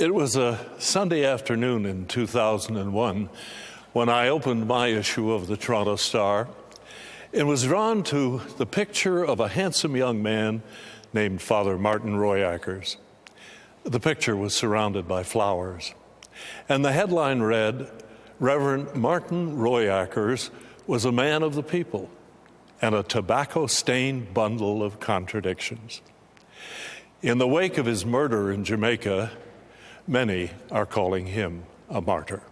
It was a Sunday afternoon in 2001 when I opened my issue of the Toronto Star and was drawn to the picture of a handsome young man named Father Martin Royackers. The picture was surrounded by flowers, and the headline read, "Reverend Martin Royackers was a man of the people and a tobacco-stained bundle of contradictions." In the wake of his murder in Jamaica, many are calling him a martyr.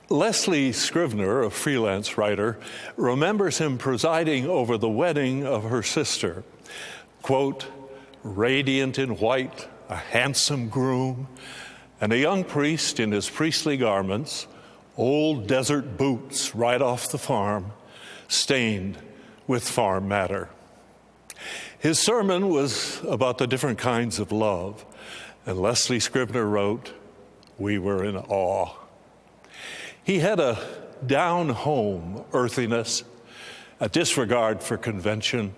Leslie Scrivener, a freelance writer, remembers him presiding over the wedding of her sister. Quote, "Radiant in white, a handsome groom, and a young priest in his priestly garments, old desert boots right off the farm, stained with farm matter." His sermon was about the different kinds of love, and Leslie Scrivener wrote, "We were in awe." He had a down-home earthiness, a disregard for convention.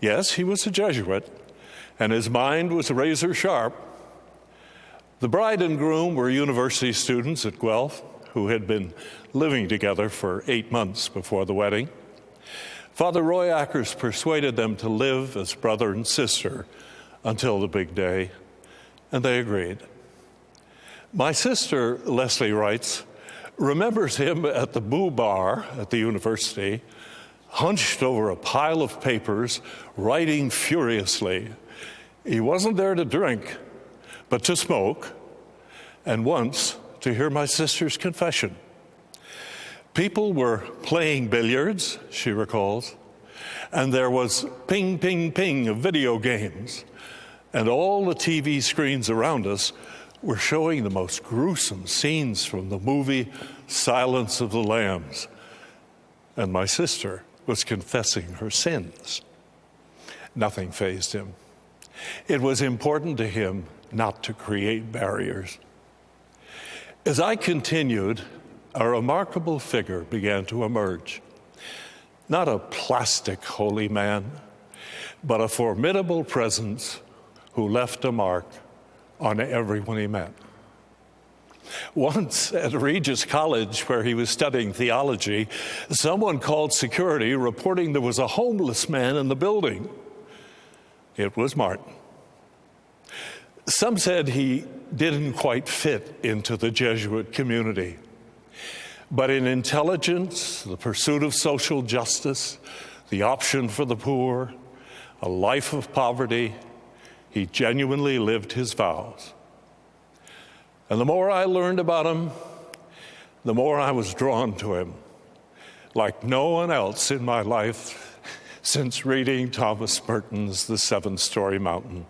Yes, he was a Jesuit, and his mind was razor sharp. The bride and groom were university students at Guelph who had been living together for 8 months before the wedding. Father Royackers persuaded them to live as brother and sister until the big day, and they agreed. My sister, Leslie writes, remembers him at the Boo Bar at the university, hunched over a pile of papers, writing furiously. He wasn't there to drink, but to smoke, and once to hear my sister's confession. People were playing billiards, she recalls, and there was ping, ping, ping of video games, and all the TV screens around us were showing the most gruesome scenes from the movie Silence of the Lambs, and my sister was confessing her sins. Nothing fazed him. It was important to him not to create barriers. As I continued, a remarkable figure began to emerge. Not a plastic holy man, but a formidable presence who left a mark on everyone he met. Once at Regis College, where he was studying theology, someone called security reporting there was a homeless man in the building. It was Martin. Some said he didn't quite fit into the Jesuit community. But in intelligence, the pursuit of social justice, the option for the poor, a life of poverty, he genuinely lived his vows. And the more I learned about him, the more I was drawn to him, like no one else in my life since reading Thomas Merton's The Seven-Story Mountain.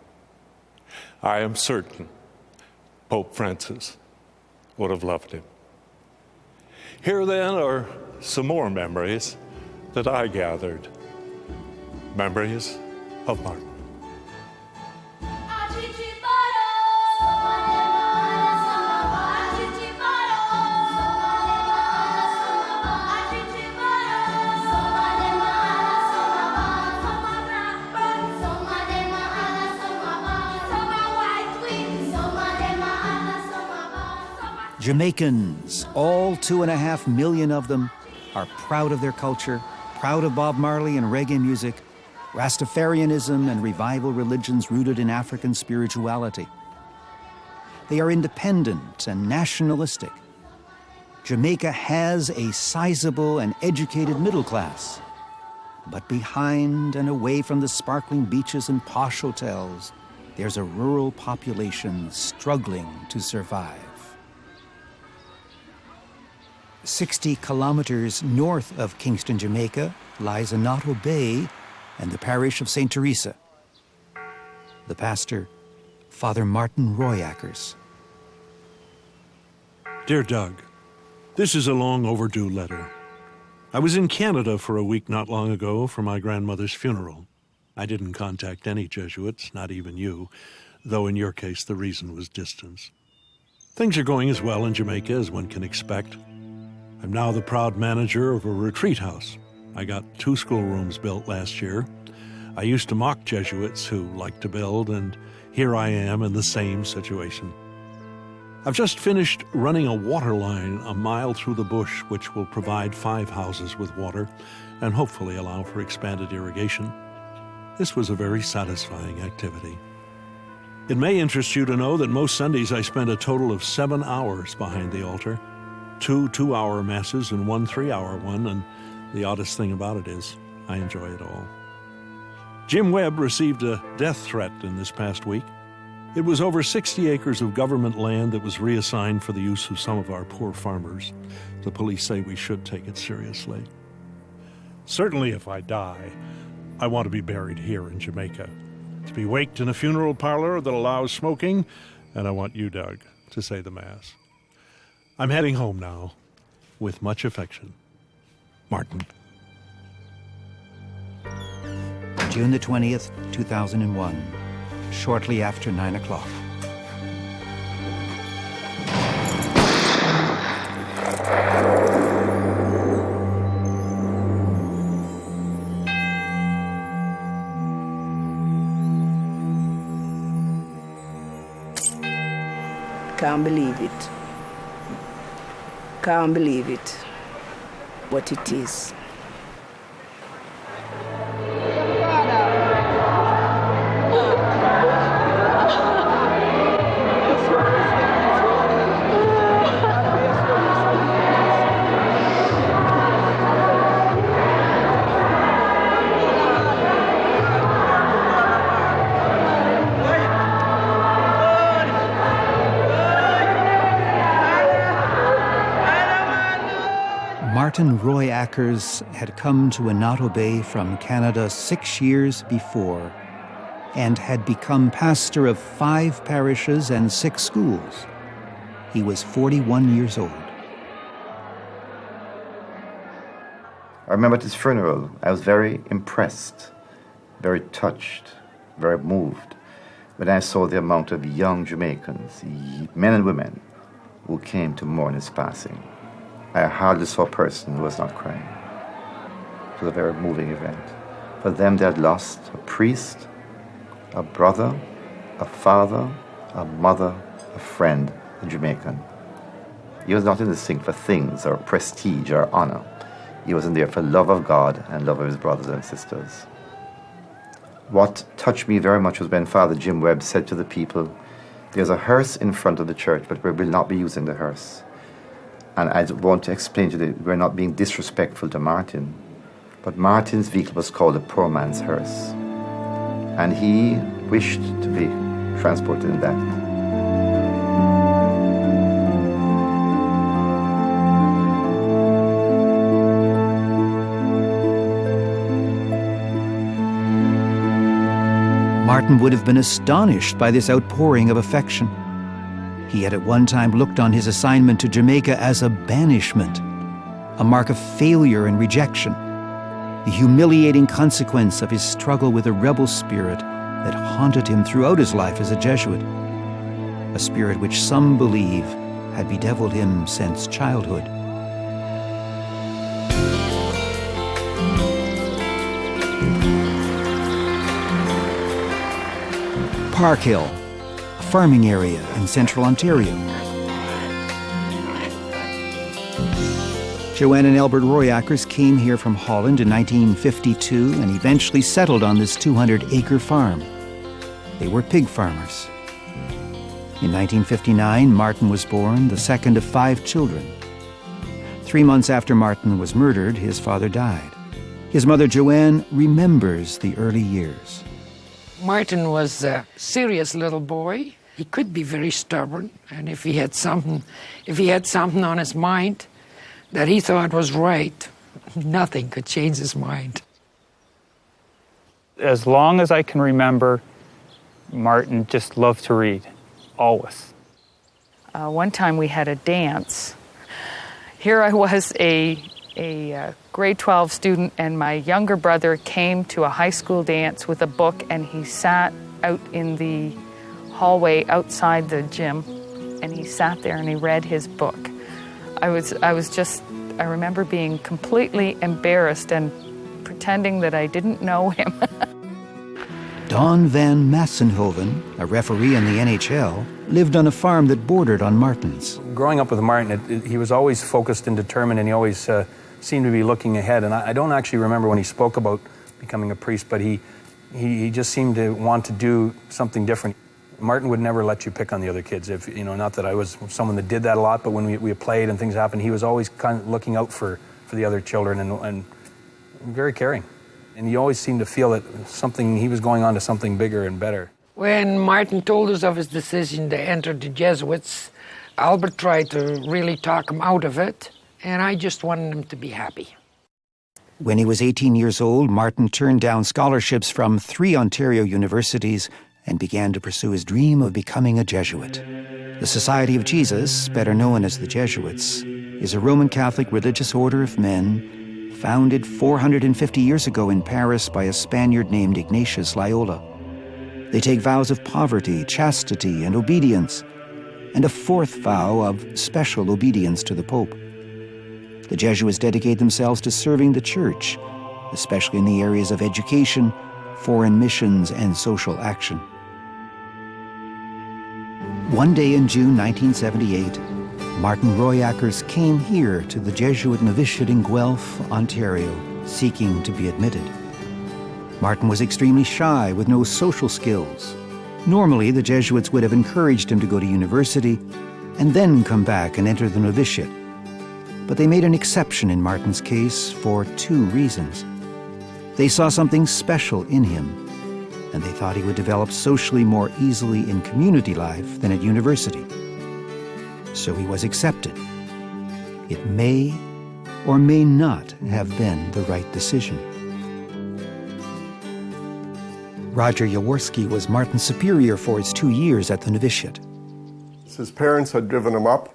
I am certain Pope Francis would have loved him. Here then are some more memories that I gathered. Memories of Martin. Jamaicans, all 2.5 million of them, are proud of their culture, proud of Bob Marley and reggae music, Rastafarianism and revival religions rooted in African spirituality. They are independent and nationalistic. Jamaica has a sizable and educated middle class, but behind and away from the sparkling beaches and posh hotels, there's a rural population struggling to survive. 60 kilometers north of Kingston, Jamaica, lies Onato Bay and the parish of St. Teresa. The pastor, Father Martin Royackers. Dear Doug, this is a long overdue letter. I was in Canada for a week not long ago for my grandmother's funeral. I didn't contact any Jesuits, not even you, though in your case the reason was distance. Things are going as well in Jamaica as one can expect. I'm now the proud manager of a retreat house. I got 2 schoolrooms built last year. I used to mock Jesuits who like to build, and here I am in the same situation. I've just finished running a water line a mile through the bush, which will provide 5 houses with water and hopefully allow for expanded irrigation. This was a very satisfying activity. It may interest you to know that most Sundays I spend a total of 7 hours behind the altar, 2 2-hour masses and 1 3-hour one, and the oddest thing about it is I enjoy it all. Jim Webb received a death threat in this past week. It was over 60 acres of government land that was reassigned for the use of some of our poor farmers. The police say we should take it seriously. Certainly if I die, I want to be buried here in Jamaica, to be waked in a funeral parlor that allows smoking, and I want you, Doug, to say the Mass. I'm heading home now. With much affection, Martin. June the 20th, 2001, shortly after 9 o'clock. Can't believe it. Can't believe it. But it is. Martin Royackers had come to Anato Bay from Canada 6 years before and had become pastor of 5 parishes and 6 schools. He was 41 years old. I remember at his funeral, I was very impressed, very touched, very moved when I saw the amount of young Jamaicans, men and women, who came to mourn his passing. I hardly saw a person who was not crying. It was a very moving event. For them, they had lost a priest, a brother, a father, a mother, a friend, a Jamaican. He was not in this thing for things or prestige or honor. He was in there for love of God and love of his brothers and sisters. What touched me very much was when Father Jim Webb said to the people, "There's a hearse in front of the church, but we will not be using the hearse." And I want to explain to you that we're not being disrespectful to Martin, but Martin's vehicle was called a poor man's hearse. And he wished to be transported in that. Martin would have been astonished by this outpouring of affection. He had at one time looked on his assignment to Jamaica as a banishment, a mark of failure and rejection, the humiliating consequence of his struggle with a rebel spirit that haunted him throughout his life as a Jesuit, a spirit which some believe had bedeviled him since childhood. Parkhill, a farming area in central Ontario. Joanne and Albert Royackers came here from Holland in 1952 and eventually settled on this 200-acre farm. They were pig farmers. In 1959, Martin was born, the second of 5 children. 3 months after Martin was murdered, his father died. His mother, Joanne, remembers the early years. Martin was a serious little boy. He could be very stubborn, and if he had something on his mind that he thought was right, nothing could change his mind. As long as I can remember, Martin just loved to read, always. One time we had a dance. Here I was, a grade 12 student, and my younger brother came to a high school dance with a book, and he sat out in the hallway outside the gym, and he sat there and he read his book. I remember being completely embarrassed and pretending that I didn't know him. Don Van Massenhoven, a referee in the NHL, lived on a farm that bordered on Martin's. Growing up with Martin, he was always focused and determined, and he always seemed to be looking ahead. And I don't actually remember when he spoke about becoming a priest, but he just seemed to want to do something different. Martin would never let you pick on the other kids. If not that I was someone that did that a lot, but when we played and things happened, he was always kind of looking out for the other children and very caring. And he always seemed to feel that he was going on to something bigger and better. When Martin told us of his decision to enter the Jesuits, Albert tried to really talk him out of it, and I just wanted him to be happy. When he was 18 years old, Martin turned down scholarships from 3 Ontario universities and began to pursue his dream of becoming a Jesuit. The Society of Jesus, better known as the Jesuits, is a Roman Catholic religious order of men founded 450 years ago in Paris by a Spaniard named Ignatius Loyola. They take vows of poverty, chastity, and obedience, and a 4th vow of special obedience to the Pope. The Jesuits dedicate themselves to serving the Church, especially in the areas of education, foreign missions, and social action. One day in June 1978, Martin Royackers came here to the Jesuit novitiate in Guelph, Ontario, seeking to be admitted. Martin was extremely shy with no social skills. Normally, the Jesuits would have encouraged him to go to university and then come back and enter the novitiate. But they made an exception in Martin's case for 2 reasons. They saw something special in him, and they thought he would develop socially more easily in community life than at university. So he was accepted. It may or may not have been the right decision. Roger Jaworski was Martin's superior for his 2 years at the novitiate. His parents had driven him up,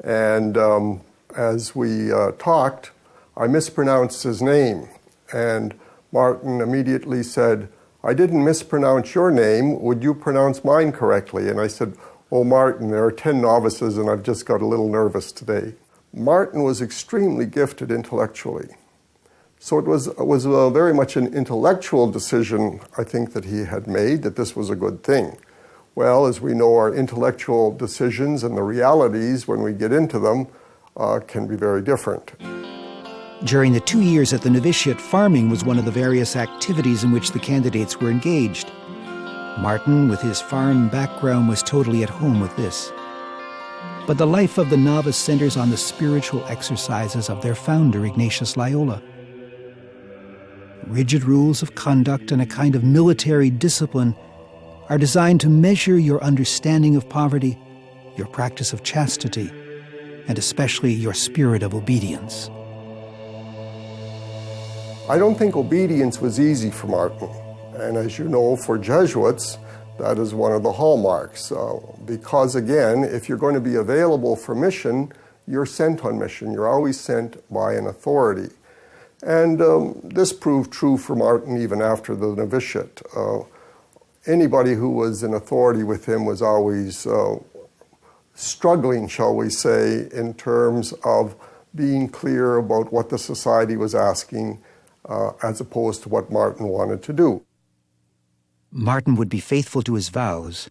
and as we talked, I mispronounced his name. And Martin immediately said, "I didn't mispronounce your name. Would you pronounce mine correctly?" And I said, "Oh, Martin, there are 10 novices, and I've just got a little nervous today." Martin was extremely gifted intellectually. So it was very much an intellectual decision, I think, that he had made, that this was a good thing. Well, as we know, our intellectual decisions and the realities, when we get into them, can be very different. During the 2 years at the novitiate, farming was one of the various activities in which the candidates were engaged. Martin, with his farm background, was totally at home with this. But the life of the novice centers on the spiritual exercises of their founder, Ignatius Loyola. Rigid rules of conduct and a kind of military discipline are designed to measure your understanding of poverty, your practice of chastity, and especially your spirit of obedience. I don't think obedience was easy for Martin. And as you know, for Jesuits, that is one of the hallmarks. Because again, if you're going to be available for mission, you're sent on mission. You're always sent by an authority. And this proved true for Martin even after the novitiate. Anybody who was in authority with him was always struggling, shall we say, in terms of being clear about what the society was asking as opposed to what Martin wanted to do. Martin would be faithful to his vows,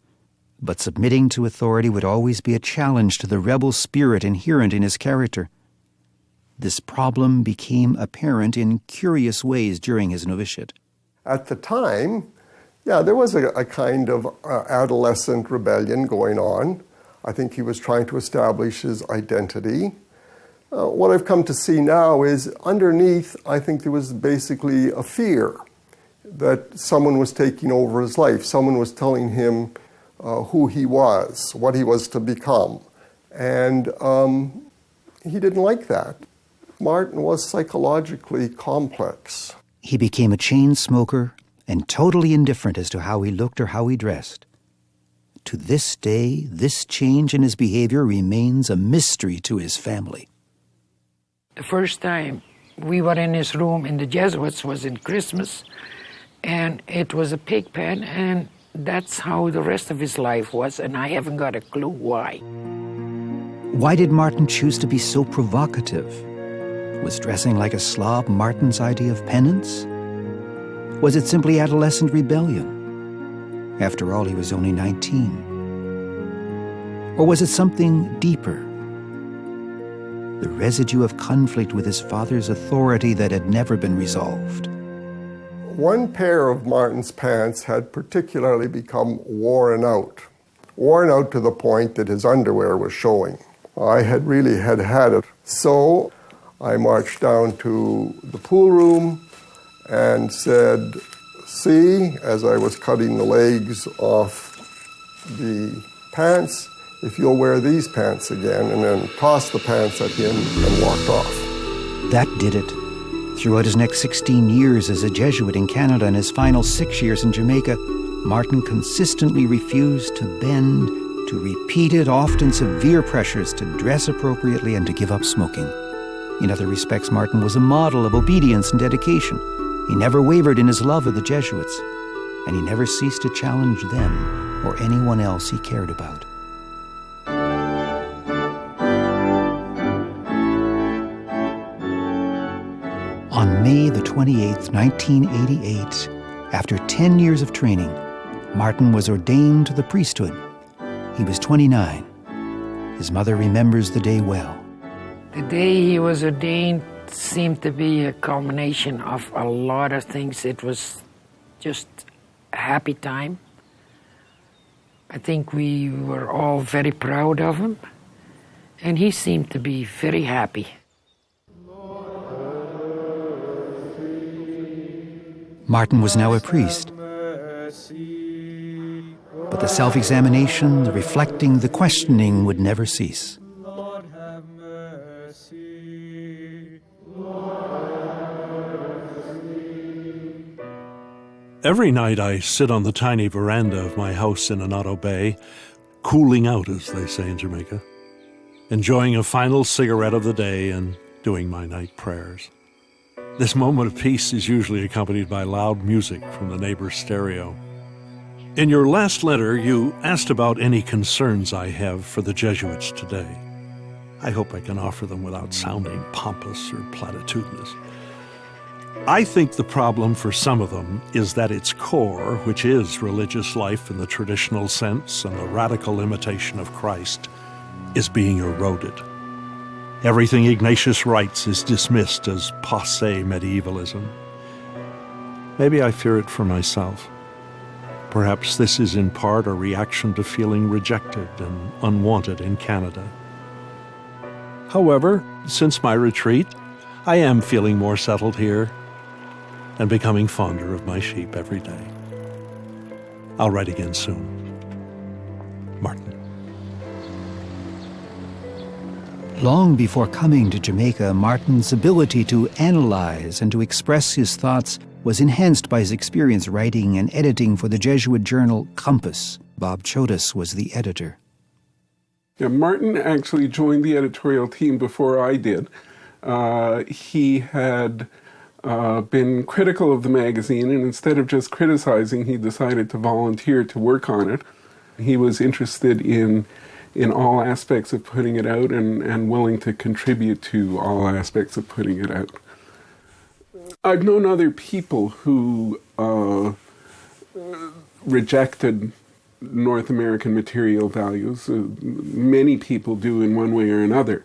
but submitting to authority would always be a challenge to the rebel spirit inherent in his character. This problem became apparent in curious ways during his novitiate. At the time, there was a kind of adolescent rebellion going on. I think he was trying to establish his identity. What I've come to see now is underneath, I think there was basically a fear that someone was taking over his life. Someone was telling him who he was, what he was to become. And he didn't like that. Martin was psychologically complex. He became a chain smoker and totally indifferent as to how he looked or how he dressed. To this day, this change in his behavior remains a mystery to his family. The first time we were in his room in the Jesuits was in Christmas, and it was a pig pen, and that's how the rest of his life was, and I haven't got a clue why. Why did Martin choose to be so provocative? Was dressing like a slob Martin's idea of penance? Was it simply adolescent rebellion? After all, he was only 19. Or was it something deeper? The residue of conflict with his father's authority that had never been resolved. One pair of Martin's pants had particularly become worn out to the point that his underwear was showing. I had really had it. So I marched down to the pool room and said, "See," as I was cutting the legs off the pants, "if you'll wear these pants again," and then tossed the pants at him and walked off. That did it. Throughout his next 16 years as a Jesuit in Canada and his final 6 years in Jamaica, Martin consistently refused to bend to repeated, often severe pressures to dress appropriately and to give up smoking. In other respects, Martin was a model of obedience and dedication. He never wavered in his love of the Jesuits, and he never ceased to challenge them or anyone else he cared about. On May the 28th, 1988, after 10 years of training, Martin was ordained to the priesthood. He was 29. His mother remembers the day well. The day he was ordained seemed to be a culmination of a lot of things. It was just a happy time. I think we were all very proud of him, and he seemed to be very happy. Martin was now a priest. But the self-examination, the reflecting, the questioning would never cease. Every night I sit on the tiny veranda of my house in Anato Bay, cooling out, as they say in Jamaica, enjoying a final cigarette of the day and doing my night prayers. This moment of peace is usually accompanied by loud music from the neighbor's stereo. In your last letter, you asked about any concerns I have for the Jesuits today. I hope I can offer them without sounding pompous or platitudinous. I think the problem for some of them is that its core, which is religious life in the traditional sense and the radical imitation of Christ, is being eroded. Everything Ignatius writes is dismissed as passé medievalism. Maybe I fear it for myself. Perhaps this is in part a reaction to feeling rejected and unwanted in Canada. However, since my retreat, I am feeling more settled here and becoming fonder of my sheep every day. I'll write again soon. Martin. Long before coming to Jamaica, Martin's ability to analyze and to express his thoughts was enhanced by his experience writing and editing for the Jesuit journal Compass. Bob Chodas was the editor. Yeah, Martin actually joined the editorial team before I did. He had been critical of the magazine, and instead of just criticizing, he decided to volunteer to work on it. He was interested in all aspects of putting it out and willing to contribute to all aspects of putting it out. I've known other people who rejected North American material values. Many people do in one way or another.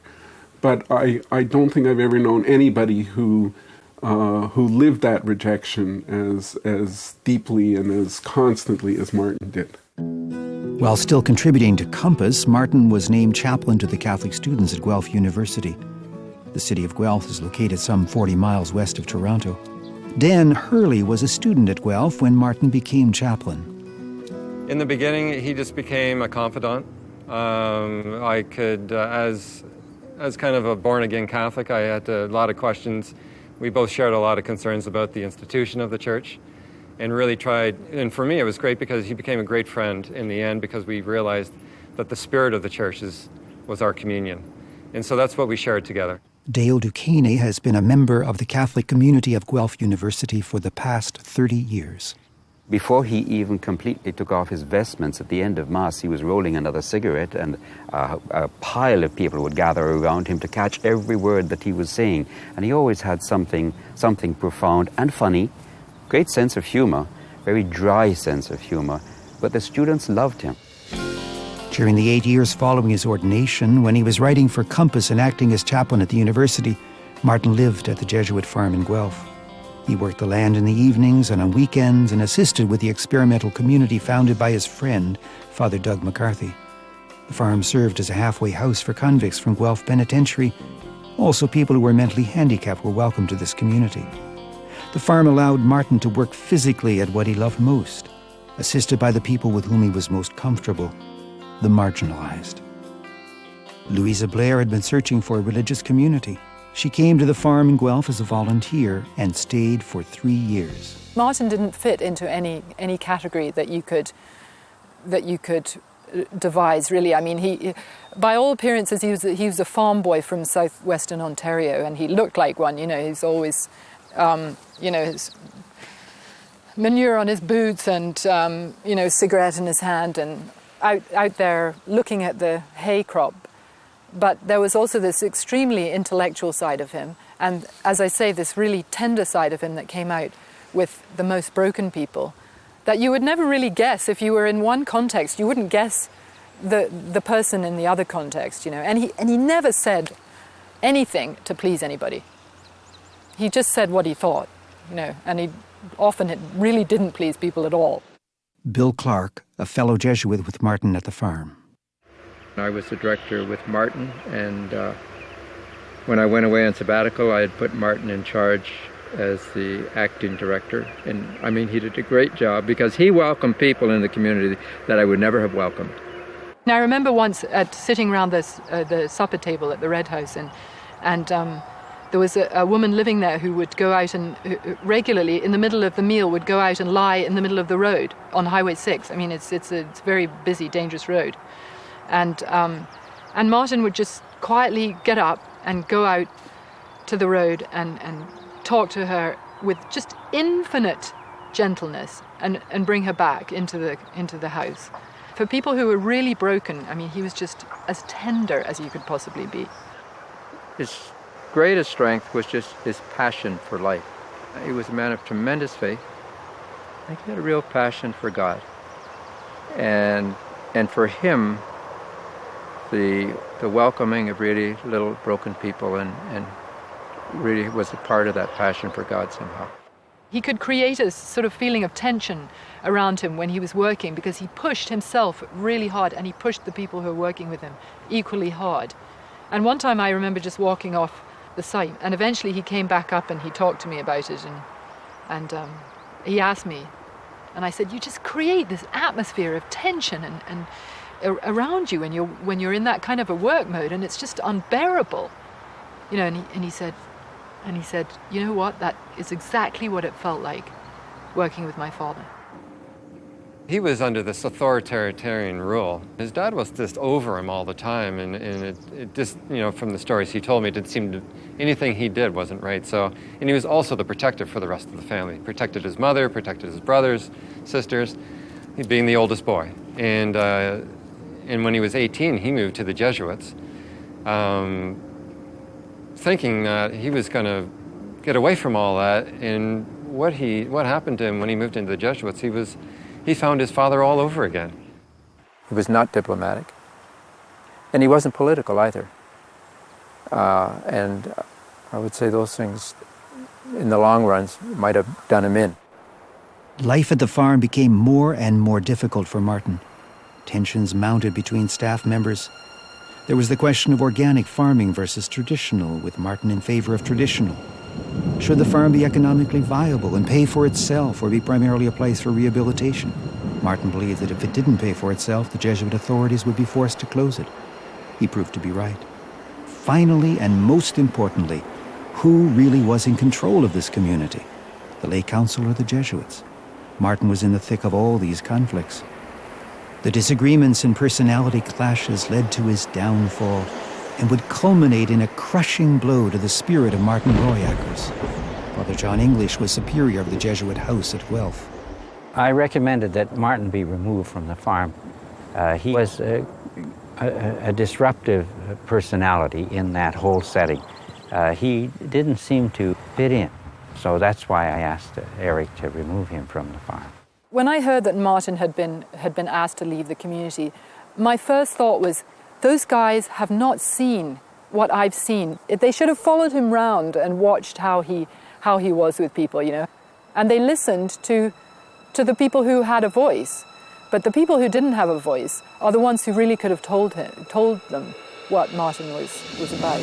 But I don't think I've ever known anybody who lived that rejection as deeply and as constantly as Martin did. While still contributing to Compass, Martin was named chaplain to the Catholic students at Guelph University. The city of Guelph is located some 40 miles west of Toronto. Dan Hurley was a student at Guelph when Martin became chaplain. In the beginning, he just became a confidant. I could, as kind of a born-again Catholic, I had a lot of questions. We both shared a lot of concerns about the institution of the church and really tried, and for me it was great because he became a great friend in the end because we realized that the spirit of the church was our communion. And so that's what we shared together. Dale Duquesne has been a member of the Catholic community of Guelph University for the past 30 years. Before he even completely took off his vestments at the end of Mass, he was rolling another cigarette, and a pile of people would gather around him to catch every word that he was saying. And he always had something profound and funny, great sense of humor, very dry sense of humor, but the students loved him. During the 8 years following his ordination, when he was writing for Compass and acting as chaplain at the university, Martin lived at the Jesuit farm in Guelph. He worked the land in the evenings and on weekends and assisted with the experimental community founded by his friend, Father Doug McCarthy. The farm served as a halfway house for convicts from Guelph Penitentiary. Also, people who were mentally handicapped were welcome to this community. The farm allowed Martin to work physically at what he loved most, assisted by the people with whom he was most comfortable, the marginalized. Louisa Blair had been searching for a religious community. She came to the farm in Guelph as a volunteer and stayed for 3 years. Martin didn't fit into any category that you could devise, really. I mean, he, by all appearances, he was a farm boy from southwestern Ontario, and he looked like one. You know, he's always, his manure on his boots and cigarette in his hand, and out there looking at the hay crop. But there was also this extremely intellectual side of him, and as I say, this really tender side of him that came out with the most broken people, that you would never really guess. If you were in one context, you wouldn't guess the person in the other context, you know. And he never said anything to please anybody. He just said what he thought, you know, and it really didn't please people at all. Bill Clark, a fellow Jesuit with Martin at the farm. I was the director with Martin, and when I went away on sabbatical, I had put Martin in charge as the acting director. And I mean, he did a great job because he welcomed people in the community that I would never have welcomed. Now, I remember once sitting around the supper table at the Red House, and there was a woman living there who would go out and regularly, in the middle of the meal, would go out and lie in the middle of the road on Highway 6. I mean, it's a very busy, dangerous road. And Martin would just quietly get up and go out to the road and talk to her with just infinite gentleness and bring her back into the house. For people who were really broken, I mean, he was just as tender as you could possibly be. His greatest strength was just his passion for life. He was a man of tremendous faith. I think he had a real passion for God. And for him, the welcoming of really little broken people and really was a part of that passion for God somehow. He could create a sort of feeling of tension around him when he was working because he pushed himself really hard and he pushed the people who were working with him equally hard. And one time I remember just walking off the site, and eventually he came back up and he talked to me about it, and he asked me, and I said, you just create this atmosphere of tension and around you when you're in that kind of a work mode, and it's just unbearable, you know. And he said, you know what, that is exactly what it felt like working with my father. He was under this authoritarian rule. His dad was just over him all the time, and it just, you know, from the stories he told me, it didn't seem to, anything he did wasn't right. So, and he was also the protector for the rest of the family. He protected his mother, protected his brothers, sisters, he being the oldest boy. And when he was 18, he moved to the Jesuits, thinking that he was going to get away from all that. And what happened to him when he moved into the Jesuits, he found his father all over again. He was not diplomatic, and he wasn't political either. And I would say those things, in the long run, might have done him in. Life at the farm became more and more difficult for Martin. Tensions mounted between staff members. There was the question of organic farming versus traditional, with Martin in favor of traditional. Should the farm be economically viable and pay for itself, or be primarily a place for rehabilitation? Martin believed that if it didn't pay for itself, the Jesuit authorities would be forced to close it. He proved to be right. Finally, and most importantly, who really was in control of this community? The lay council or the Jesuits? Martin was in the thick of all these conflicts. The disagreements and personality clashes led to his downfall and would culminate in a crushing blow to the spirit of Martin Royackers. Father John English was superior of the Jesuit house at Guelph. I recommended that Martin be removed from the farm. He was a disruptive personality in that whole setting. He didn't seem to fit in, so that's why I asked Eric to remove him from the farm. When I heard that Martin had been asked to leave the community, my first thought was, those guys have not seen what I've seen. They should have followed him round and watched how he was with people, you know. And they listened to the people who had a voice. But the people who didn't have a voice are the ones who really could have told them what Martin was about.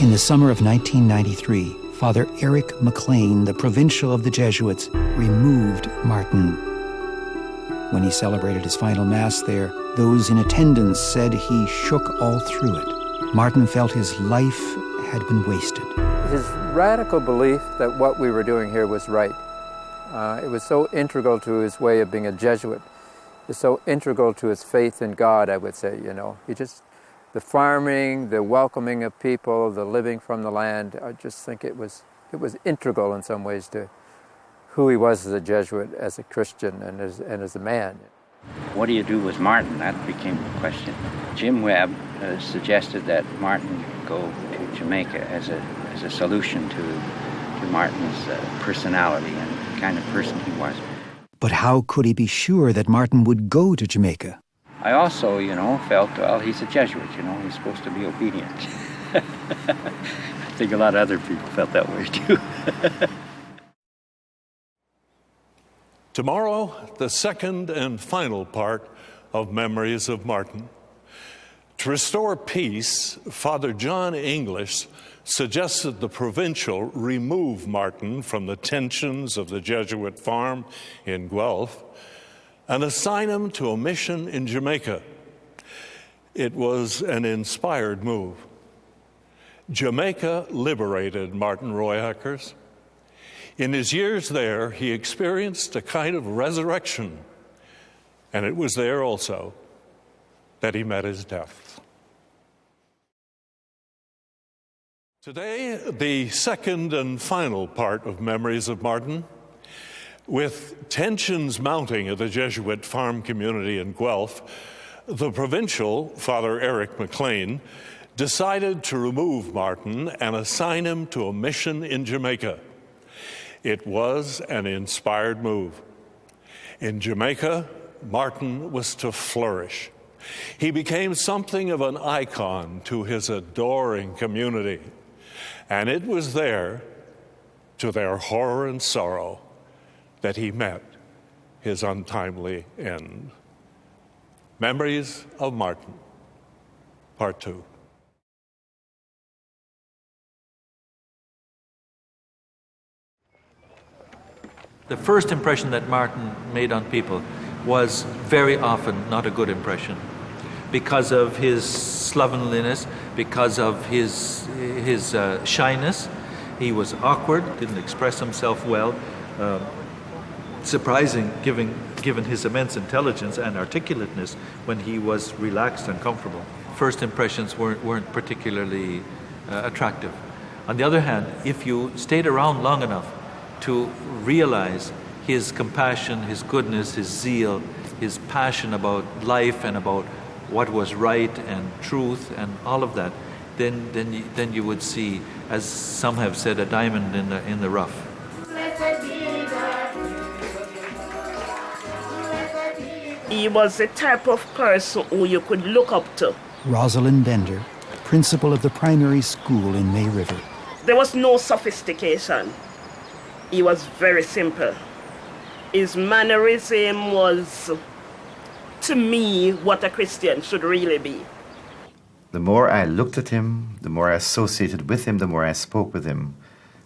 In the summer of 1993, Father Eric McLean, the provincial of the Jesuits, removed Martin. When he celebrated his final Mass there, those in attendance said he shook all through it. Martin felt his life had been wasted. His radical belief that what we were doing here was right. It was so integral to his way of being a Jesuit. It's so integral to his faith in God, I would say, you know. The farming, the welcoming of people, the living from the land, I just think it was integral in some ways to who he was as a Jesuit, as a Christian, and as a man. What do you do with Martin? That became the question. Jim Webb suggested that Martin go to Jamaica as a solution to Martin's personality and the kind of person he was. But how could he be sure that Martin would go to Jamaica? I also, felt, well, he's a Jesuit, he's supposed to be obedient. I think a lot of other people felt that way too. Tomorrow, the second and final part of Memories of Martin. To restore peace, Father John English suggested the provincial remove Martin from the tensions of the Jesuit farm in Guelph and assign him to a mission in Jamaica. It was an inspired move. Jamaica liberated Martin Royackers. In his years there, he experienced a kind of resurrection, and it was there also that he met his death. Today, the second and final part of Memories of Martin. With tensions mounting at the Jesuit farm community in Guelph, the provincial, Father Eric McLean, decided to remove Martin and assign him to a mission in Jamaica. It was an inspired move. In Jamaica, Martin was to flourish. He became something of an icon to his adoring community. And it was there, to their horror and sorrow, that he met his untimely end. Memories of Martin, Part 2. The first impression that Martin made on people was very often not a good impression because of his slovenliness, because of his shyness. He was awkward, didn't express himself well. Surprising, given his immense intelligence and articulateness when he was relaxed and comfortable. First impressions weren't particularly attractive. On the other hand, if you stayed around long enough to realize his compassion, his goodness, his zeal, his passion about life and about what was right and truth and all of that, then you would see, as some have said, a diamond in the rough. He was the type of person who you could look up to. Rosalind Bender, principal of the primary school in May River. There was no sophistication. He was very simple. His mannerism was, to me, what a Christian should really be. The more I looked at him, the more I associated with him, the more I spoke with him,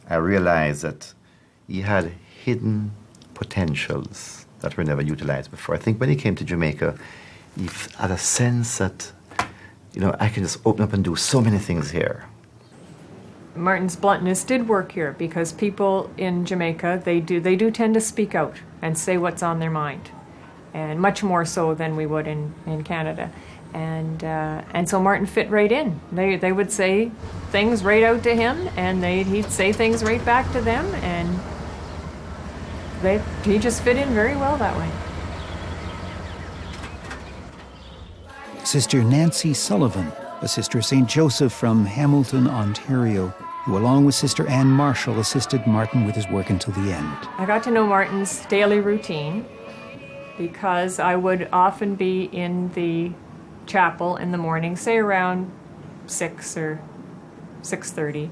I realized that he had hidden potentials that were never utilized before. I think when he came to Jamaica, he had a sense that, I can just open up and do so many things here. Martin's bluntness did work here because people in Jamaica, they do tend to speak out and say what's on their mind, and much more so than we would in Canada. And so Martin fit right in. They would say things right out to him, and he'd say things right back to them, and he just fit in very well that way. Sister Nancy Sullivan, a Sister of St. Joseph from Hamilton, Ontario, who along with Sister Anne Marshall assisted Martin with his work until the end. I got to know Martin's daily routine, because I would often be in the chapel in the morning, say around 6 or 6:30,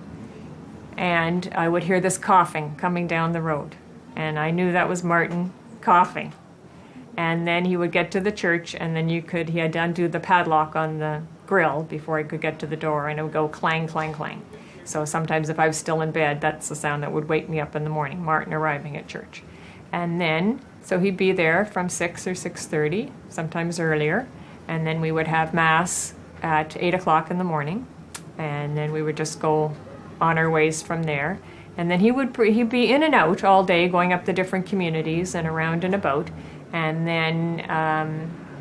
and I would hear this coughing coming down the road, and I knew that was Martin coughing. And then he would get to the church, and then he had to undo the padlock on the grill before he could get to the door, and it would go clang, clang, clang. So sometimes if I was still in bed, that's the sound that would wake me up in the morning, Martin arriving at church. And then, so he'd be there from 6 or 6:30, sometimes earlier, and then we would have Mass at 8 o'clock in the morning, and then we would just go on our ways from there. And then he'd be in and out all day, going up the different communities and around and about, and then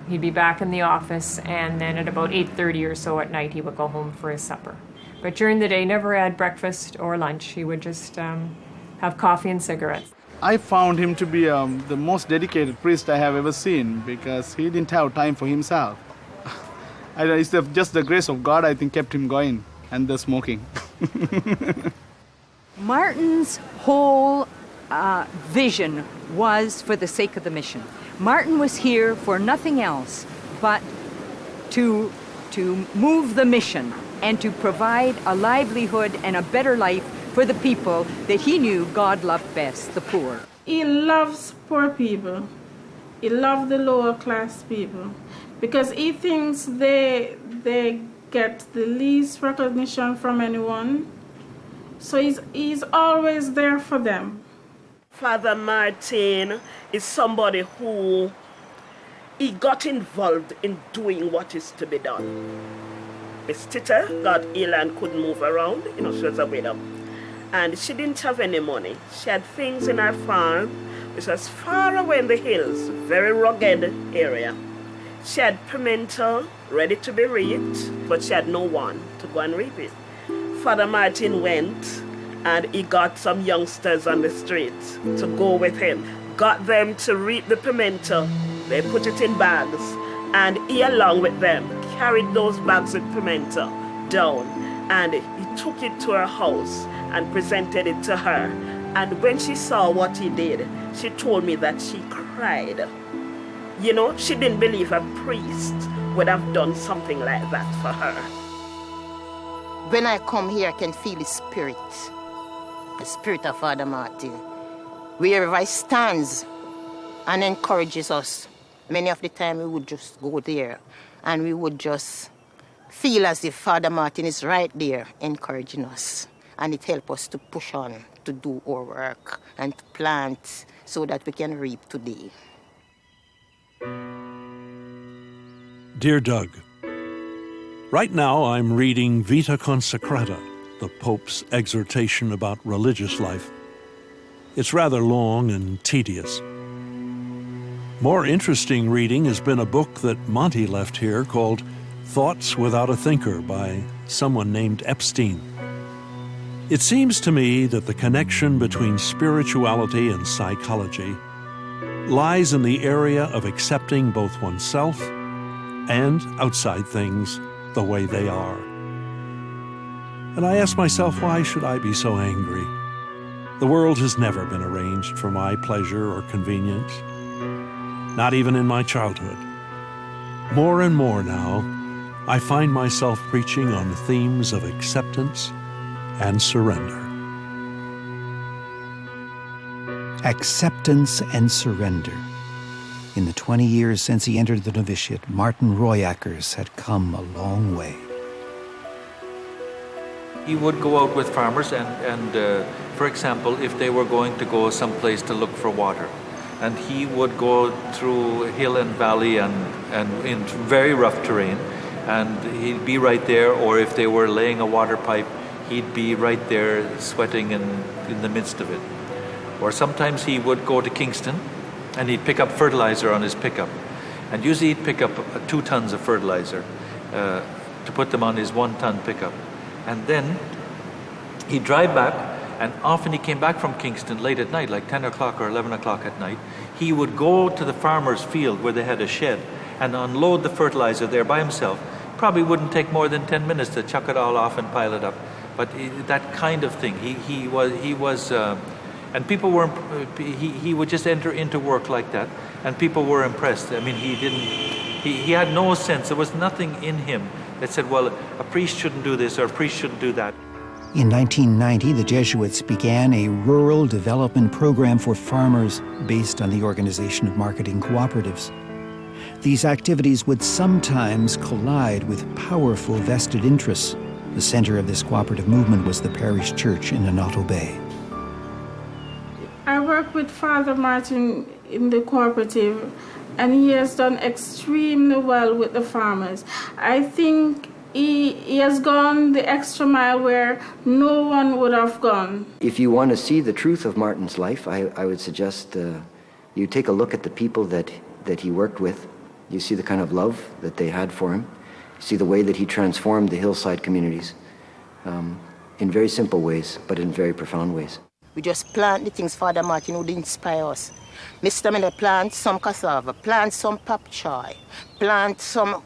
he'd be back in the office, and then at about 8:30 or so at night, he would go home for his supper. But during the day, never had breakfast or lunch. He would just have coffee and cigarettes. I found him to be the most dedicated priest I have ever seen, because he didn't have time for himself. It's just the grace of God, I think, kept him going, and the smoking. Martin's whole vision was for the sake of the mission. Martin was here for nothing else but to move the mission and to provide a livelihood and a better life for the people that he knew God loved best, the poor. He loves poor people. He loves the lower class people because he thinks they get the least recognition from anyone. So he's always there for them. Father Martin is somebody who he got involved in doing what is to be done. Miss Tita got ill and couldn't move around. She was a widow. And she didn't have any money. She had things in her farm, which was far away in the hills, very rugged area. She had pimento ready to be reaped, but she had no one to go and reap it. Father Martin went and he got some youngsters on the street to go with him. Got them to reap the pimento. They put it in bags, and he, along with them, carried those bags with pimento down, and he took it to her house and presented it to her. And when she saw what he did, she told me that she cried. She didn't believe a priest would have done something like that for her. When I come here, I can feel the spirit of Father Martin. Wherever he stands and encourages us, many of the time we would just go there and we would just feel as if Father Martin is right there encouraging us. And it helps us to push on, to do our work and to plant so that we can reap today. Dear Doug, right now I'm reading Vita Consecrata, the Pope's exhortation about religious life. It's rather long and tedious. More interesting reading has been a book that Monty left here called Thoughts Without a Thinker by someone named Epstein. It seems to me that the connection between spirituality and psychology lies in the area of accepting both oneself and outside things the way they are. And I ask myself, why should I be so angry? The world has never been arranged for my pleasure or convenience, not even in my childhood. More and more now, I find myself preaching on themes of acceptance and surrender. Acceptance and surrender. In the 20 years since he entered the novitiate, Martin Royackers had come a long way. He would go out with farmers and for example, if they were going to go someplace to look for water, and he would go through hill and valley and in very rough terrain, and he'd be right there, or if they were laying a water pipe, he'd be right there sweating in the midst of it. Or sometimes he would go to Kingston and he'd pick up fertilizer on his pickup. And usually he'd pick up 2 tons of fertilizer to put them on his 1-ton pickup. And then he'd drive back, and often he came back from Kingston late at night, like 10 o'clock or 11 o'clock at night. He would go to the farmer's field where they had a shed and unload the fertilizer there by himself. Probably wouldn't take more than 10 minutes to chuck it all off and pile it up. But that kind of thing, he was And people were, he would just enter into work like that, and people were impressed. I mean, he had no sense, there was nothing in him that said, well, a priest shouldn't do this or a priest shouldn't do that. In 1990, the Jesuits began a rural development program for farmers based on the organization of marketing cooperatives. These activities would sometimes collide with powerful vested interests. The center of this cooperative movement was the parish church in Onoto Bay. I work with Father Martin in the cooperative, and he has done extremely well with the farmers. I think he has gone the extra mile where no one would have gone. If you want to see the truth of Martin's life, I would suggest you take a look at the people that he worked with. You see the kind of love that they had for him. You see the way that he transformed the hillside communities in very simple ways, but in very profound ways. We just plant the things Father Martin would inspire us. Mr. Miller plant some cassava, plant some pop choy, plant some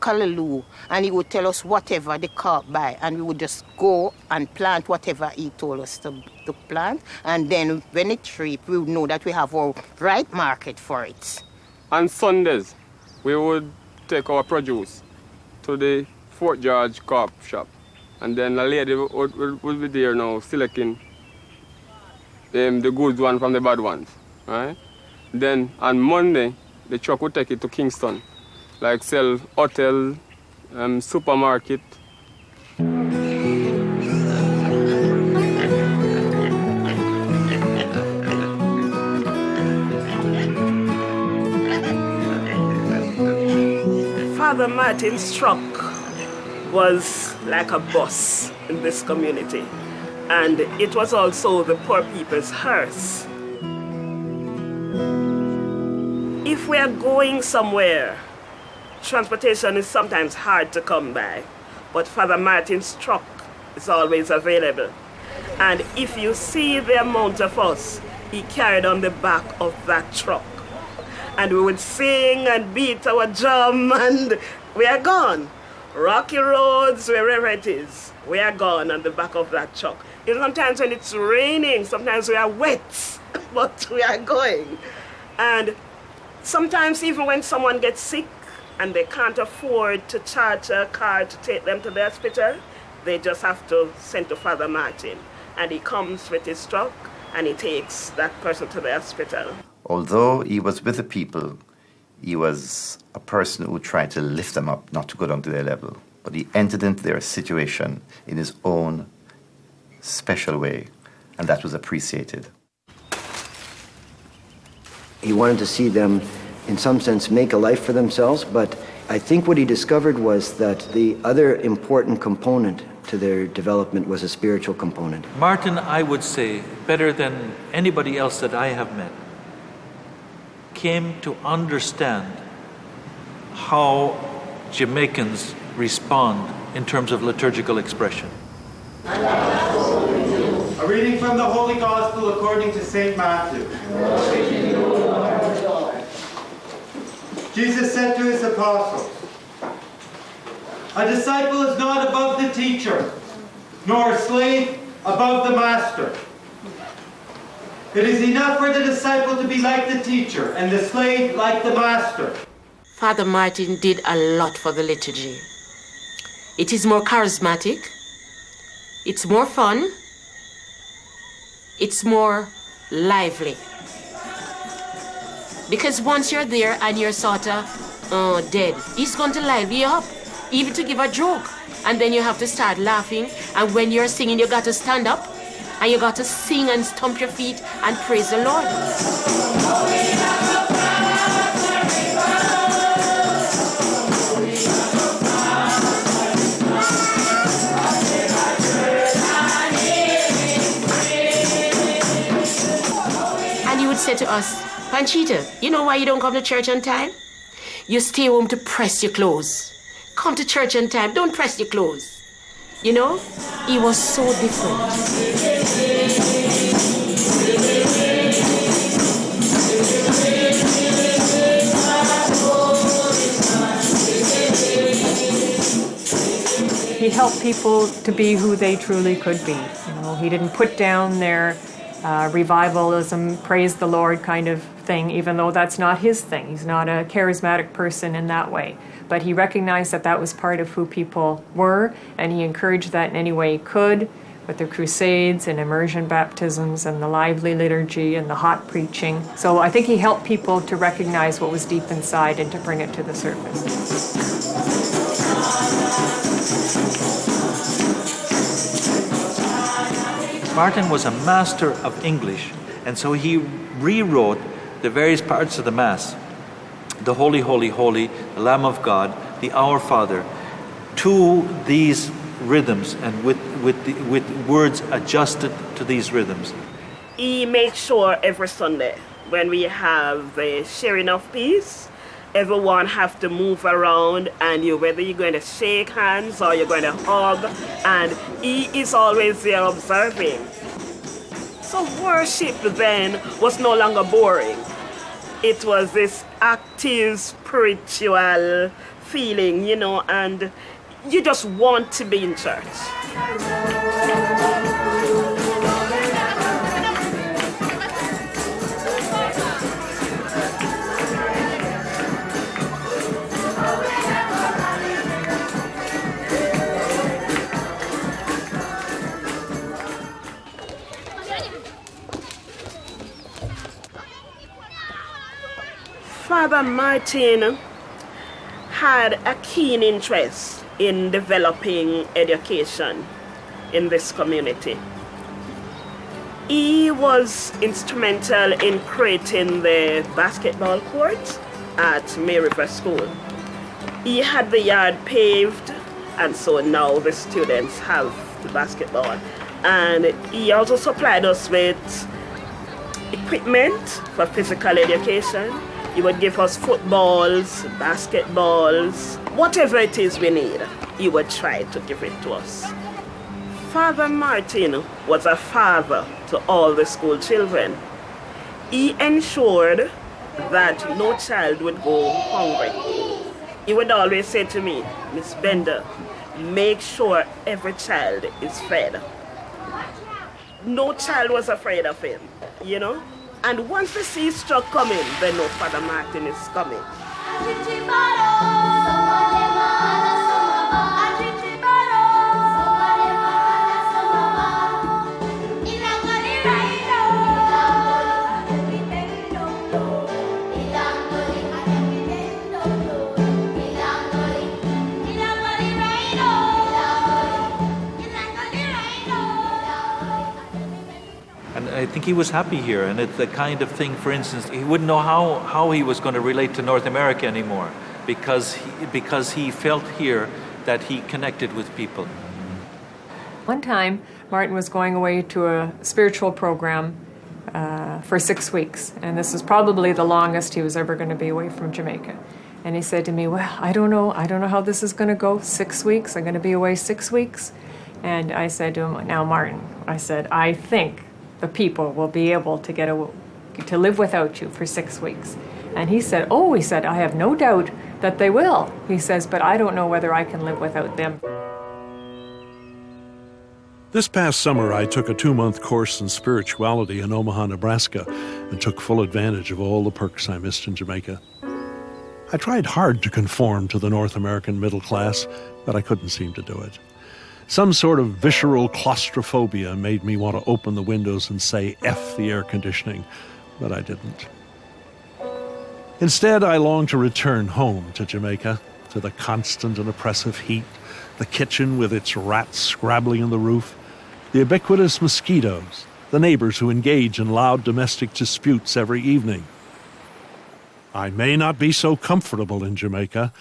callaloo, and he would tell us whatever the cart by, and we would just go and plant whatever he told us to plant, and then when it reap, we would know that we have our right market for it. On Sundays, we would take our produce to the Fort George Co-op shop, and then a lady would be there now selecting the good one from the bad ones, right? Then on Monday, the truck would take it to Kingston, like sell hotel, supermarket. Father Martin's truck was like a bus in this community, and it was also the poor people's hearse. If we are going somewhere, transportation is sometimes hard to come by, but Father Martin's truck is always available. And if you see the amount of us he carried on the back of that truck, and we would sing and beat our drum, and we are gone. Rocky roads, wherever it is, we are gone on the back of that truck. You know, sometimes when it's raining, sometimes we are wet, but we are going. And sometimes even when someone gets sick and they can't afford to charter a car to take them to the hospital, they just have to send to Father Martin. And he comes with his truck and he takes that person to the hospital. Although he was with the people, he was a person who tried to lift them up, not to go down to their level. But he entered into their situation in his own special way, and that was appreciated. He wanted to see them, in some sense, make a life for themselves, but I think what he discovered was that the other important component to their development was a spiritual component. Martin, I would say, better than anybody else that I have met, came to understand how Jamaicans respond in terms of liturgical expression. A reading from the Holy Gospel according to St. Matthew. Jesus said to his apostles, "A disciple is not above the teacher, nor a slave above the master. It is enough for the disciple to be like the teacher and the slave like the master." Father Martin did a lot for the liturgy. It is more charismatic, it's more fun, it's more lively. Because once you're there and you're sort of dead, he's going to liven you up, even to give a joke. And then you have to start laughing. And when you're singing, you got to stand up and you got to sing and stomp your feet and praise the Lord. And he would say to us, "Panchita, you know why you don't come to church on time? You stay home to press your clothes. Come to church on time, don't press your clothes." You know, he was so different. He helped people to be who they truly could be. You know, he didn't put down their revivalism, praise the Lord kind of thing, even though that's not his thing. He's not a charismatic person in that way. But he recognized that that was part of who people were, and he encouraged that in any way he could, with the crusades and immersion baptisms and the lively liturgy and the hot preaching. So I think he helped people to recognize what was deep inside and to bring it to the surface. Martin was a master of English, and so he rewrote the various parts of the Mass, the Holy, Holy, Holy, the Lamb of God, the Our Father, to these rhythms and with words adjusted to these rhythms. He makes sure every Sunday when we have the sharing of peace, everyone have to move around, and whether you're going to shake hands or you're going to hug, and he is always there observing. So worship then was no longer boring. It was this active spiritual feeling, and you just want to be in church. Father Martin had a keen interest in developing education in this community. He was instrumental in creating the basketball court at Maryville School. He had the yard paved, and so now the students have the basketball. And he also supplied us with equipment for physical education. He would give us footballs, basketballs, whatever it is we need, he would try to give it to us. Father Martin was a father to all the school children. He ensured that no child would go hungry. He would always say to me, Miss Bender, make sure every child is fed. No child was afraid of him, And once the sea struck coming, they know Father Martin is coming. I think he was happy here, and it's the kind of thing, for instance, he wouldn't know how he was going to relate to North America anymore because he felt here that he connected with people. One time, Martin was going away to a spiritual program for 6 weeks, and this is probably the longest he was ever going to be away from Jamaica. And he said to me, well, I don't know how this is going to go, 6 weeks, I'm going to be away 6 weeks. And I said to him, now Martin, I said, I think the people will be able to live without you for 6 weeks. And he said, I have no doubt that they will. He says, but I don't know whether I can live without them. This past summer, I took a 2-month course in spirituality in Omaha, Nebraska, and took full advantage of all the perks I missed in Jamaica. I tried hard to conform to the North American middle class, but I couldn't seem to do it. Some sort of visceral claustrophobia made me want to open the windows and say F the air conditioning, but I didn't. Instead, I longed to return home to Jamaica, to the constant and oppressive heat, the kitchen with its rats scrabbling in the roof, the ubiquitous mosquitoes, the neighbors who engage in loud domestic disputes every evening. I may not be so comfortable in Jamaica,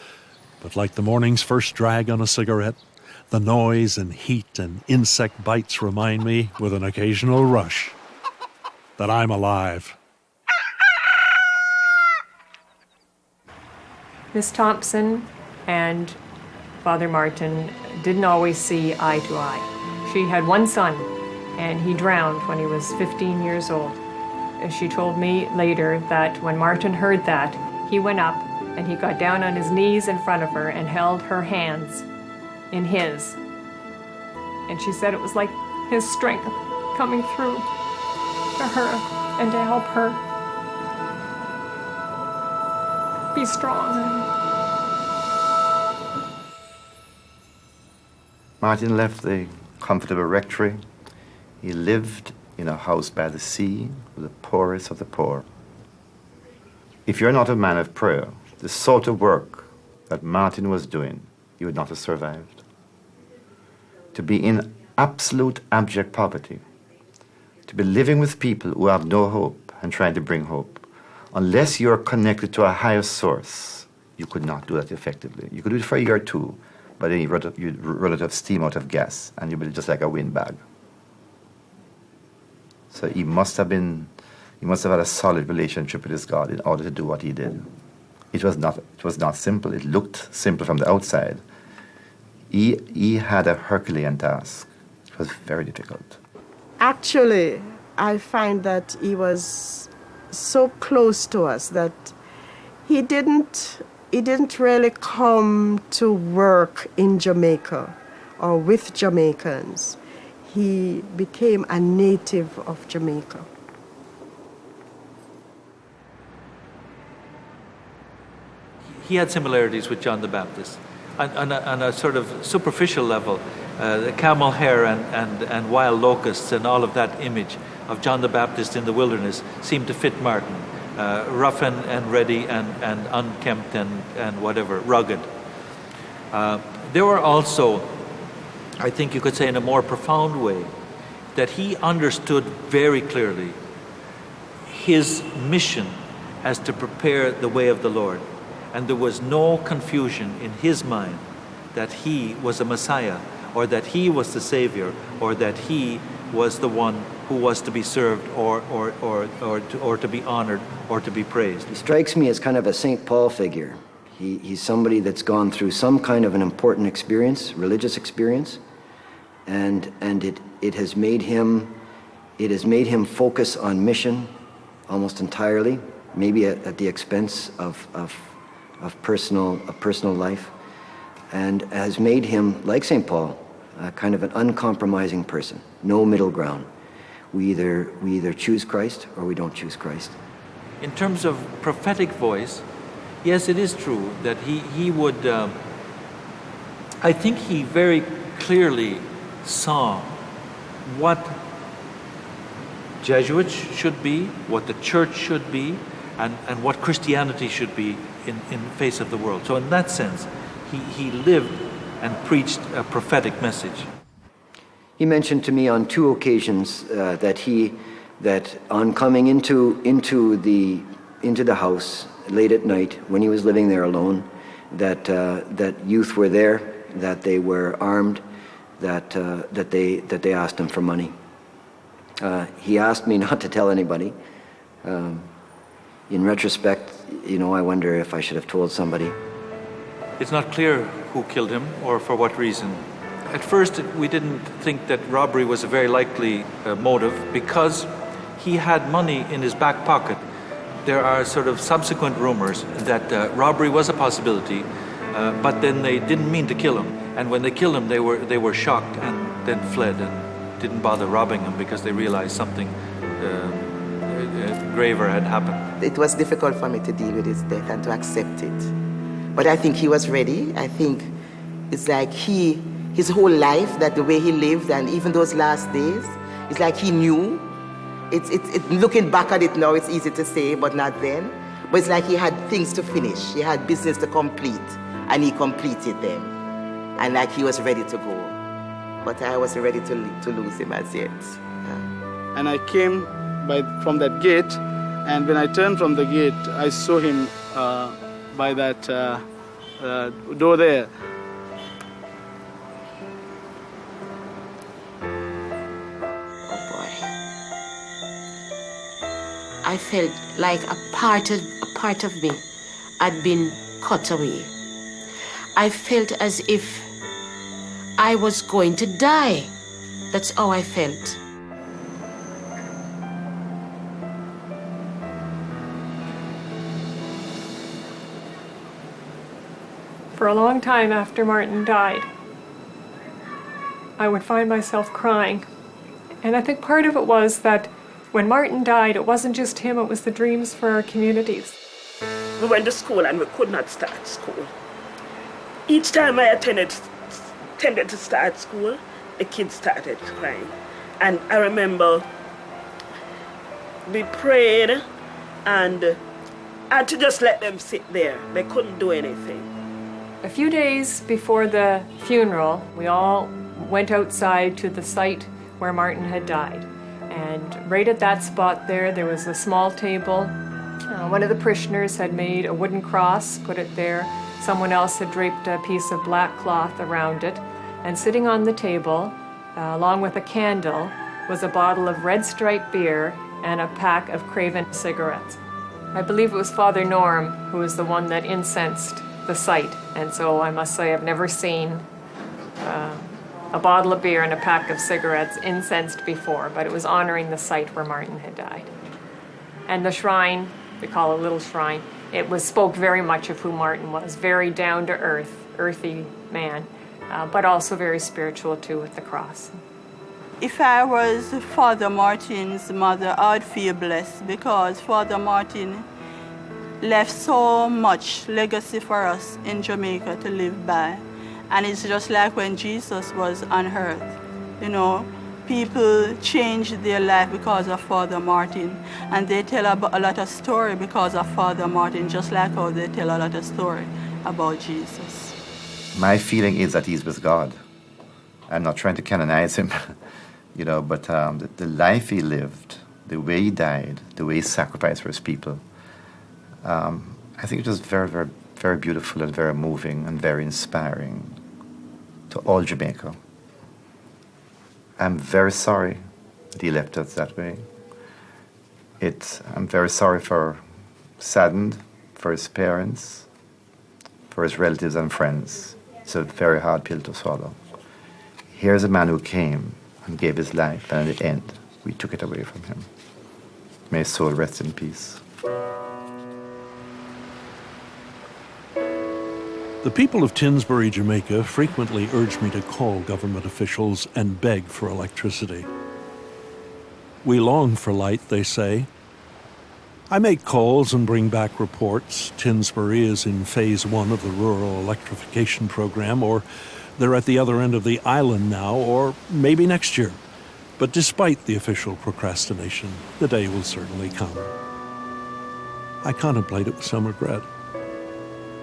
but like the morning's first drag on a cigarette, the noise and heat and insect bites remind me, with an occasional rush, that I'm alive. Miss Thompson and Father Martin didn't always see eye to eye. She had one son, and he drowned when he was 15 years old. She told me later that when Martin heard that, he went up and he got down on his knees in front of her and held her hands in his. And she said it was like his strength coming through. to her and to help her be strong. Martin left the comfortable rectory. He lived in a house by the sea with the poorest of the poor. If you're not a man of prayer, the sort of work that Martin was doing, he would not have survived. To be in absolute abject poverty, to be living with people who have no hope and trying to bring hope, unless you're connected to a higher source, you could not do that effectively. You could do it for a year or two, but then you'd run out of steam, out of gas, and you'd be just like a windbag. So he must have had a solid relationship with his God in order to do what he did. It was not simple. It looked simple from the outside. He had a Herculean task. It was very difficult. Actually, I find that he was so close to us that he didn't really come to work in Jamaica or with Jamaicans. He became a native of Jamaica. He had similarities with John the Baptist. On a sort of superficial level, the camel hair and wild locusts and all of that image of John the Baptist in the wilderness seemed to fit Martin. Rough and ready and unkempt and whatever, rugged. There were also, I think you could say in a more profound way, that he understood very clearly his mission as to prepare the way of the Lord. And there was no confusion in his mind that he was a Messiah, or that he was the Savior, or that he was the one who was to be served, or to be honored, or to be praised. He strikes me as kind of a St. Paul figure. He's somebody that's gone through some kind of an important experience, religious experience, and it has made him focus on mission almost entirely, maybe at the expense of personal life, and has made him, like St. Paul, kind of an uncompromising person. No middle ground. We either choose Christ or we don't choose Christ. In terms of prophetic voice, yes, it is true that he would. I think he very clearly saw what Jesuits should be, what the church should be, and what Christianity should be in the face of the world. So in that sense, he lived and preached a prophetic message. He mentioned to me on 2 occasions that on coming into the house late at night when he was living there alone, that youth were there, that they were armed, that they asked him for money. He asked me not to tell anybody. In retrospect, I wonder if I should have told somebody. It's not clear who killed him or for what reason. At first, we didn't think that robbery was a very likely motive because he had money in his back pocket. There are sort of subsequent rumors that robbery was a possibility, but then they didn't mean to kill him. And when they killed him, they were shocked and then fled and didn't bother robbing him because they realized something graver had happened. It was difficult for me to deal with his death and to accept it. But I think he was ready. I think it's like his whole life, that the way he lived and even those last days, it's like he knew. It's looking back at it now, it's easy to say, but not then. But it's like he had things to finish. He had business to complete, and he completed them. And like he was ready to go. But I wasn't ready to lose him as yet. Yeah. And I came from that gate, and when I turned from the gate, I saw him by that door there. Oh boy. I felt like a part of me had been cut away. I felt as if I was going to die. That's how I felt. For a long time after Martin died, I would find myself crying. And I think part of it was that When Martin died, it wasn't just him, it was the dreams for our communities. We went to school and we could not start school. Each time I attended to start school, the kids started crying. And I remember we prayed and I had to just let them sit there. They couldn't do anything. A few days before the funeral, we all went outside to the site where Martin had died. And right at that spot there was a small table. One of the parishioners had made a wooden cross, put it there. Someone else had draped a piece of black cloth around it. And sitting on the table, along with a candle, was a bottle of Red Stripe beer and a pack of Craven cigarettes. I believe it was Father Norm who was the one that incensed the site. And so I must say I've never seen a bottle of beer and a pack of cigarettes incensed before, but it was honoring the site where Martin had died. And the shrine, we call it a little shrine, spoke very much of who Martin was, very down-to-earth, earthy man, but also very spiritual too with the cross. If I was Father Martin's mother, I'd feel blessed because Father Martin left so much legacy for us in Jamaica to live by. And it's just like when Jesus was on earth, you know, people changed their life because of Father Martin, and they tell a lot of story because of Father Martin, just like how they tell a lot of story about Jesus. My feeling is that he's with God. I'm not trying to canonize him, you know, but the life he lived, the way he died, the way he sacrificed for his people, I think it was very, very, very beautiful and very moving and very inspiring to all Jamaica. I'm very sorry that he left us that way. I'm very saddened for his parents, for his relatives and friends. It's a very hard pill to swallow. Here's a man who came and gave his life, and at the end, we took it away from him. May his soul rest in peace. The people of Tinsbury, Jamaica, frequently urge me to call government officials and beg for electricity. We long for light, they say. I make calls and bring back reports. Tinsbury is in phase 1 of the rural electrification program, or they're at the other end of the island now, or maybe next year. But despite the official procrastination, the day will certainly come. I contemplate it with some regret.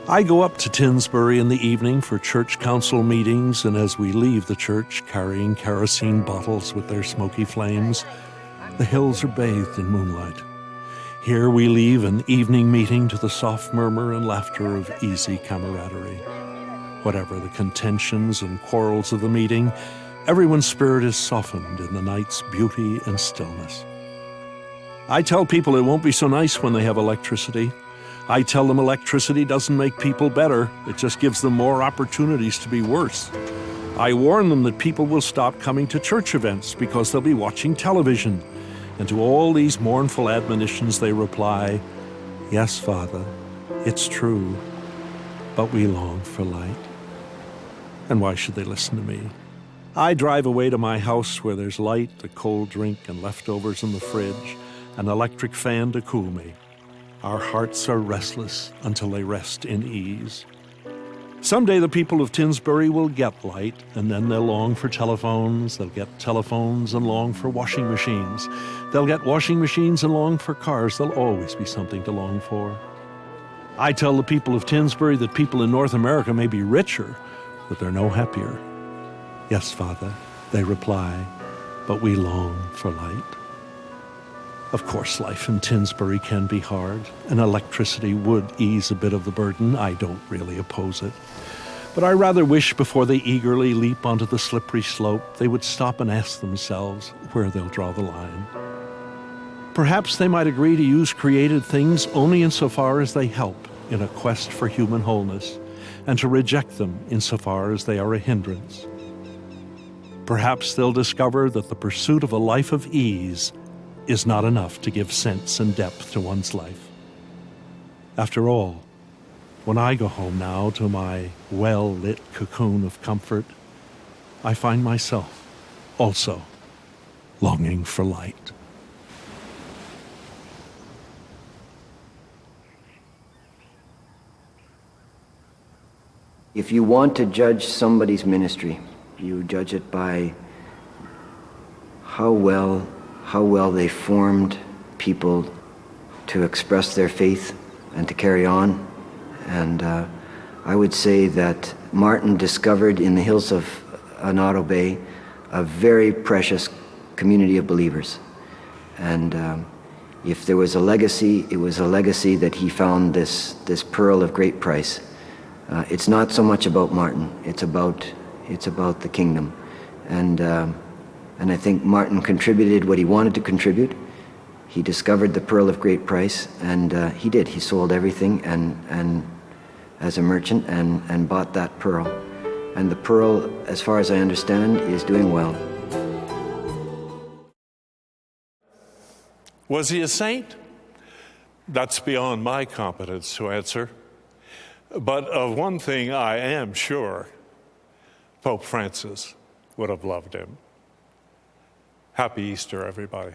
I go up to Tinsbury in the evening for church council meetings, and as we leave the church carrying kerosene bottles with their smoky flames, the hills are bathed in moonlight. Here we leave an evening meeting to the soft murmur and laughter of easy camaraderie. Whatever the contentions and quarrels of the meeting, everyone's spirit is softened in the night's beauty and stillness. I tell people it won't be so nice when they have electricity. I tell them electricity doesn't make people better, it just gives them more opportunities to be worse. I warn them that people will stop coming to church events because they'll be watching television. And to all these mournful admonitions they reply, "Yes, Father, it's true, but we long for light." And why should they listen to me? I drive away to my house where there's light, a cold drink, and leftovers in the fridge, an electric fan to cool me. Our hearts are restless until they rest in ease. Someday the people of Tinsbury will get light, and then they'll long for telephones. They'll get telephones and long for washing machines. They'll get washing machines and long for cars. There'll always be something to long for. I tell the people of Tinsbury that people in North America may be richer, but they're no happier. "Yes, Father," they reply, "but we long for light." Of course, life in Tinsbury can be hard, and electricity would ease a bit of the burden. I don't really oppose it. But I rather wish before they eagerly leap onto the slippery slope, they would stop and ask themselves where they'll draw the line. Perhaps they might agree to use created things only insofar as they help in a quest for human wholeness, and to reject them insofar as they are a hindrance. Perhaps they'll discover that the pursuit of a life of ease is not enough to give sense and depth to one's life. After all, when I go home now to my well-lit cocoon of comfort, I find myself also longing for light. If you want to judge somebody's ministry, you judge it by how well they formed people to express their faith and to carry on. And I would say that Martin discovered in the hills of Anato Bay a very precious community of believers. And if there was a legacy, it was a legacy that he found this pearl of great price. It's not so much about Martin, it's about the kingdom. And I think Martin contributed what he wanted to contribute. He discovered the pearl of great price, and he did. He sold everything and as a merchant and bought that pearl. And the pearl, as far as I understand, is doing well. Was he a saint? That's beyond my competence to answer. But of one thing I am sure, Pope Francis would have loved him. Happy Easter, everybody.